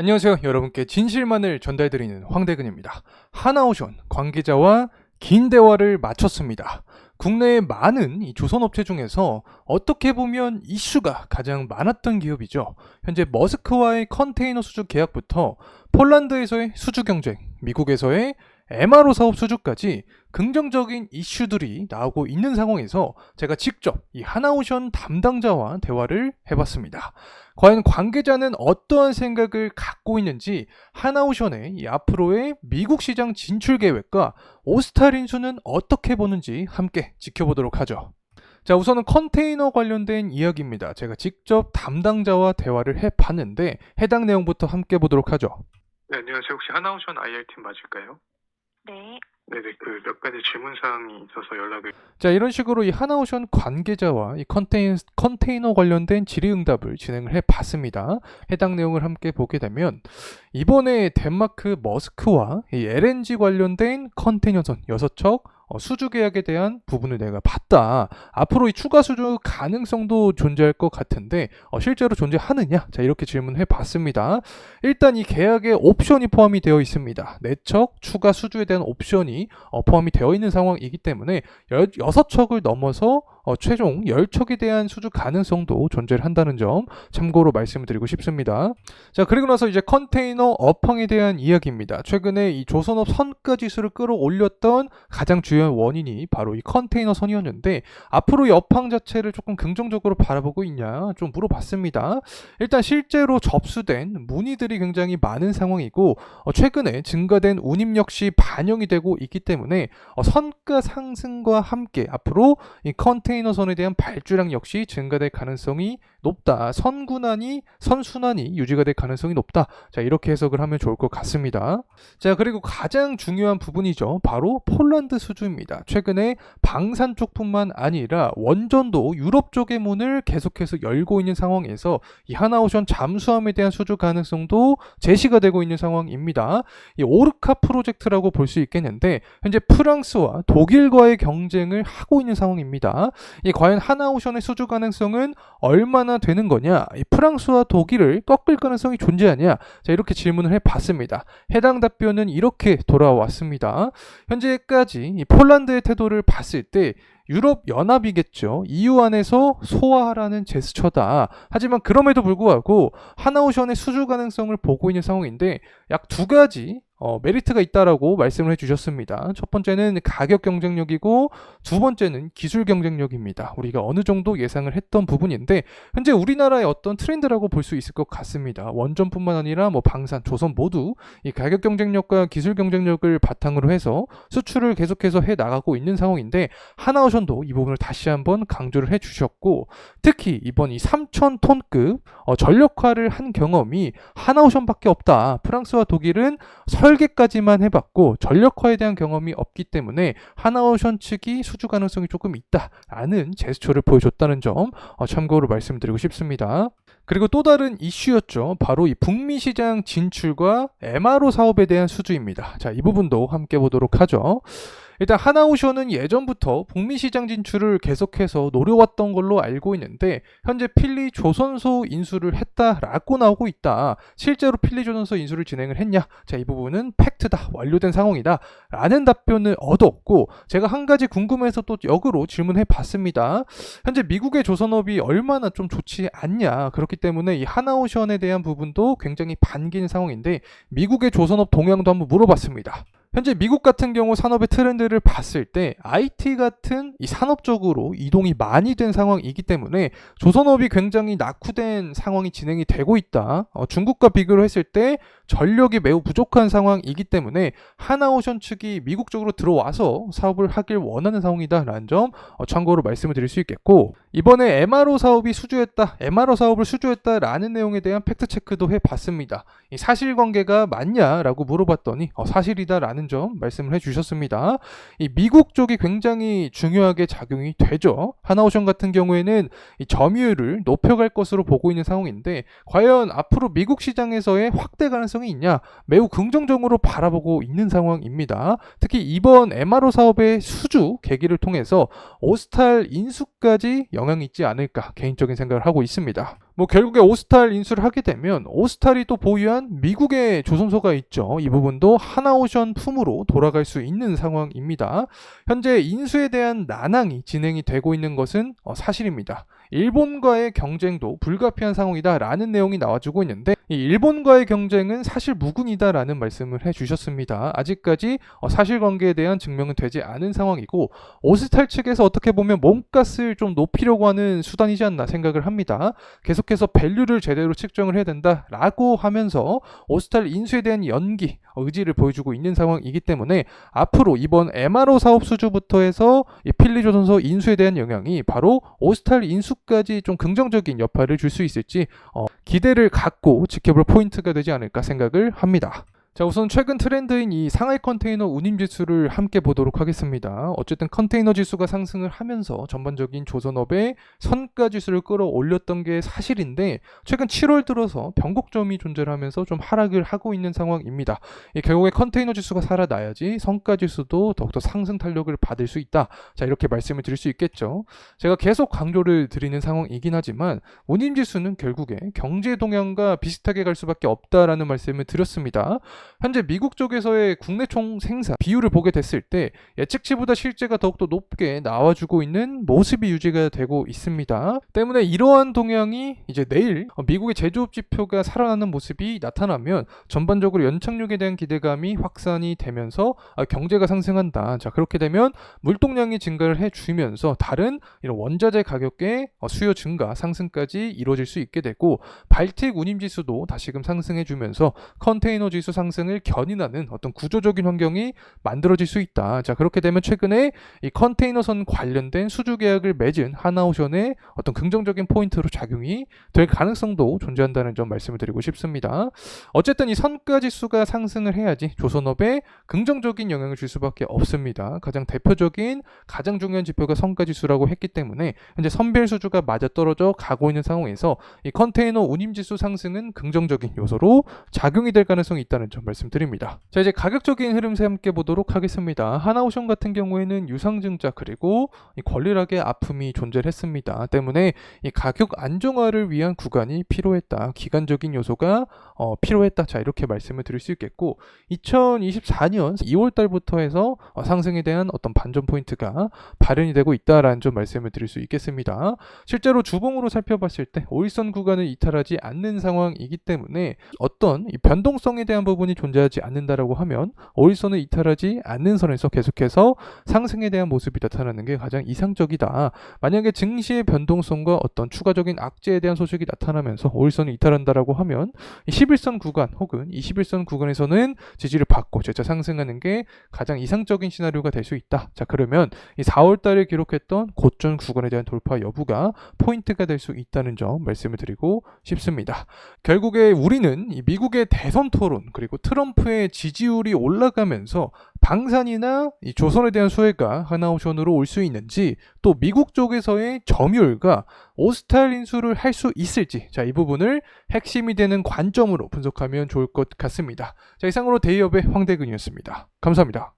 안녕하세요. 여러분께 진실만을 전달드리는 황대근입니다. 하나오션 관계자와 긴 대화를 마쳤습니다. 국내의 많은 이 조선업체 중에서 어떻게 보면 이슈가 가장 많았던 기업이죠. 현재 머스크와의 컨테이너 수주 계약부터 폴란드에서의 수주 경쟁, 미국에서의 MRO 사업 수주까지 긍정적인 이슈들이 나오고 있는 상황에서 제가 직접 이 하나오션 담당자와 대화를 해봤습니다. 과연 관계자는 어떠한 생각을 갖고 있는지, 하나오션의 이 앞으로의 미국 시장 진출 계획과 오스탈 인수는 어떻게 보는지 함께 지켜보도록 하죠. 자, 우선은 컨테이너 관련된 이야기입니다. 제가 직접 담당자와 대화를 해봤는데 해당 내용부터 함께 보도록 하죠. 네, 안녕하세요. 혹시 하나오션 IR팀 맞을까요? 네. 네네, 몇 가지 질문 사항이 있어서 연락을. 자, 이런 식으로 이 하나오션 관계자와 이 컨테이너 관련된 질의응답을 진행을 해봤습니다. 해당 내용을 함께 보게 되면 이번에 덴마크 머스크와 이 LNG 관련된 컨테이너선 6척 수주 계약에 대한 부분을 내가 봤다. 앞으로 이 추가 수주 가능성도 존재할 것 같은데 실제로 존재하느냐? 자, 이렇게 질문해 봤습니다. 일단 이 계약에 옵션이 포함이 되어 있습니다. 4척 추가 수주에 대한 옵션이 포함이 되어 있는 상황이기 때문에 6척을 넘어서 최종 10척에 대한 수주 가능성도 존재를 한다는 점 참고로 말씀드리고 싶습니다. 자, 그리고 나서 이제 컨테이너 업황에 대한 이야기입니다. 최근에 이 조선업 선가 지수를 끌어올렸던 가장 주요한 원인이 바로 이 컨테이너 선이었는데 앞으로 이 업황 자체를 조금 긍정적으로 바라보고 있냐 좀 물어봤습니다. 일단 실제로 접수된 문의들이 굉장히 많은 상황이고 최근에 증가된 운임 역시 반영이 되고 있기 때문에 선가 상승과 함께 앞으로 이 컨테이너선에 대한 발주량 역시 증가될 가능성이 높다. 선순환이 유지가 될 가능성이 높다. 자, 이렇게 해석을 하면 좋을 것 같습니다. 자, 그리고 가장 중요한 부분이죠. 바로 폴란드 수주입니다. 최근에 방산 쪽뿐만 아니라 원전도 유럽 쪽의 문을 계속해서 열고 있는 상황에서 이 하나오션 잠수함에 대한 수주 가능성도 제시가 되고 있는 상황입니다. 이 오르카 프로젝트라고 볼 수 있겠는데 현재 프랑스와 독일과의 경쟁을 하고 있는 상황입니다. 이 과연 하나오션의 수주 가능성은 얼마나 되는 거냐? 이 프랑스와 독일을 꺾을 가능성이 존재하냐? 자, 이렇게 질문을 해봤습니다. 해당 답변은 이렇게 돌아왔습니다. 현재까지 이 폴란드의 태도를 봤을 때 유럽 연합이겠죠. EU 안에서 소화하라는 제스처다. 하지만 그럼에도 불구하고 하나오션의 수주 가능성을 보고 있는 상황인데 약 2가지 메리트가 있다라고 말씀을 해주셨습니다. 첫 번째는 가격 경쟁력이고 두 번째는 기술 경쟁력입니다. 우리가 어느 정도 예상을 했던 부분인데 현재 우리나라의 어떤 트렌드라고 볼 수 있을 것 같습니다. 원전뿐만 아니라 방산, 조선 모두 이 가격 경쟁력과 기술 경쟁력을 바탕으로 해서 수출을 계속해서 해 나가고 있는 상황인데 하나오션도 이 부분을 다시 한번 강조를 해주셨고 특히 이번 이 3,000톤급 전력화를 한 경험이 하나오션밖에 없다. 프랑스와 독일은 설계까지만 해봤고 전력화에 대한 경험이 없기 때문에 하나오션 측이 수주 가능성이 조금 있다라는 제스처를 보여줬다는 점 참고로 말씀드리고 싶습니다. 그리고 또 다른 이슈였죠. 바로 이 북미 시장 진출과 MRO 사업에 대한 수주입니다. 자, 이 부분도 함께 보도록 하죠. 일단 하나오션은 예전부터 북미 시장 진출을 계속해서 노려왔던 걸로 알고 있는데 현재 필리 조선소 인수를 했다라고 나오고 있다. 실제로 필리 조선소 인수를 진행을 했냐? 자, 이 부분은 팩트다. 완료된 상황이다. 라는 답변을 얻었고 제가 한 가지 궁금해서 또 역으로 질문해 봤습니다. 현재 미국의 조선업이 얼마나 좀 좋지 않냐. 그렇기 때문에 이 하나오션에 대한 부분도 굉장히 반기는 상황인데 미국의 조선업 동향도 한번 물어봤습니다. 현재 미국 같은 경우 산업의 트렌드를 봤을 때 IT 같은 이 산업 쪽으로 이동이 많이 된 상황이기 때문에 조선업이 굉장히 낙후된 상황이 진행이 되고 있다. 중국과 비교를 했을 때 전력이 매우 부족한 상황이기 때문에 하나오션 측이 미국 쪽으로 들어와서 사업을 하길 원하는 상황이다라는 점 참고로 말씀을 드릴 수 있겠고 이번에 MRO 사업을 수주했다라는 내용에 대한 팩트 체크도 해봤습니다. 이 사실관계가 맞냐라고 물어봤더니 사실이다라는 점 말씀을 해주셨습니다. 이 미국 쪽이 굉장히 중요하게 작용이 되죠. 하나오션 같은 경우에는 이 점유율을 높여갈 것으로 보고 있는 상황인데 과연 앞으로 미국 시장에서의 확대 가능성이 있냐? 매우 긍정적으로 바라보고 있는 상황입니다. 특히 이번 MRO 사업의 수주 계기를 통해서 오스탈 인수까지 영향이 있지 않을까 개인적인 생각을 하고 있습니다. 뭐 결국에 오스탈 인수를 하게 되면 오스탈이 또 보유한 미국의 조선소가 있죠. 이 부분도 하나오션 품으로 돌아갈 수 있는 상황입니다. 현재 인수에 대한 난항이 진행이 되고 있는 것은 사실입니다. 일본과의 경쟁도 불가피한 상황이다라는 내용이 나와주고 있는데 이 일본과의 경쟁은 사실 무근이다라는 말씀을 해주셨습니다. 아직까지 사실관계에 대한 증명은 되지 않은 상황이고 오스탈 측에서 어떻게 보면 몸값을 좀 높이려고 하는 수단이지 않나 생각을 합니다. 계속해서 밸류를 제대로 측정을 해야 된다라고 하면서 오스탈 인수에 대한 연기, 의지를 보여주고 있는 상황이기 때문에 앞으로 이번 MRO 사업 수주부터 해서 이 필리조선소 인수에 대한 영향이 바로 오스탈 인수까지 좀 긍정적인 여파를 줄 수 있을지 기대를 갖고 지켜볼 포인트가 되지 않을까 생각을 합니다. 자, 우선 최근 트렌드인 이 상하이 컨테이너 운임 지수를 함께 보도록 하겠습니다. 어쨌든 컨테이너 지수가 상승을 하면서 전반적인 조선업의 선가 지수를 끌어올렸던 게 사실인데 최근 7월 들어서 변곡점이 존재를 하면서 좀 하락을 하고 있는 상황입니다. 결국에 컨테이너 지수가 살아나야지 선가 지수도 더욱더 상승 탄력을 받을 수 있다. 자, 이렇게 말씀을 드릴 수 있겠죠. 제가 계속 강조를 드리는 상황이긴 하지만 운임 지수는 결국에 경제 동향과 비슷하게 갈 수밖에 없다라는 말씀을 드렸습니다. 현재 미국 쪽에서의 국내 총 생산 비율을 보게 됐을 때 예측치보다 실제가 더욱더 높게 나와주고 있는 모습이 유지가 되고 있습니다. 때문에 이러한 동향이 이제 내일 미국의 제조업 지표가 살아나는 모습이 나타나면 전반적으로 연착륙에 대한 기대감이 확산이 되면서 경제가 상승한다. 자, 그렇게 되면 물동량이 증가를 해주면서 다른 이런 원자재 가격의 수요 증가 상승까지 이루어질 수 있게 되고 발틱 운임 지수도 다시금 상승해주면서 컨테이너 지수 상승을 견인하는 어떤 구조적인 환경이 만들어질 수 있다. 자, 그렇게 되면 최근에 이 컨테이너선 관련된 수주 계약을 맺은 하나오션의 어떤 긍정적인 포인트로 작용이 될 가능성도 존재한다는 점 말씀을 드리고 싶습니다. 어쨌든 이 선가 지수가 상승을 해야지 조선업에 긍정적인 영향을 줄 수밖에 없습니다. 가장 대표적인 가장 중요한 지표가 선가 지수라고 했기 때문에 현재 선별 수주가 맞아떨어져 가고 있는 상황에서 이 컨테이너 운임 지수 상승은 긍정적인 요소로 작용이 될 가능성이 있다는 점 말씀드립니다. 자, 이제 가격적인 흐름세 함께 보도록 하겠습니다. 하나오션 같은 경우에는 유상증자 그리고 이 권리락의 아픔이 존재를 했습니다. 때문에 이 가격 안정화를 위한 구간이 필요했다. 기간적인 요소가 필요했다. 자, 이렇게 말씀을 드릴 수 있겠고 2024년 2월 달부터 해서 상승에 대한 어떤 반전 포인트가 발현이 되고 있다라는 점 말씀을 드릴 수 있겠습니다. 실제로 주봉으로 살펴봤을 때 5일선 구간을 이탈하지 않는 상황이기 때문에 어떤 이 변동성에 대한 부분이 존재하지 않는다라고 하면 5일선을 이탈하지 않는 선에서 계속해서 상승에 대한 모습이 나타나는 게 가장 이상적이다. 만약에 증시의 변동성과 어떤 추가적인 악재에 대한 소식이 나타나면서 5일선을 이탈한다라고 하면 11선 구간 혹은 21선 구간에서는 지지를 받고 재차 상승하는 게 가장 이상적인 시나리오가 될 수 있다. 자, 그러면 이 4월 달에 기록했던 고점 구간에 대한 돌파 여부가 포인트가 될 수 있다는 점 말씀을 드리고 싶습니다. 결국에 우리는 이 미국의 대선 토론 그리고 트럼프의 지지율이 올라가면서 방산이나 이 조선에 대한 수혜가 하나오션으로 올 수 있는지 또 미국 쪽에서의 점유율과 오스탈 인수를 할 수 있을지 자, 이 부분을 핵심이 되는 관점으로 분석하면 좋을 것 같습니다. 자, 이상으로 데이업의 황대근이었습니다. 감사합니다.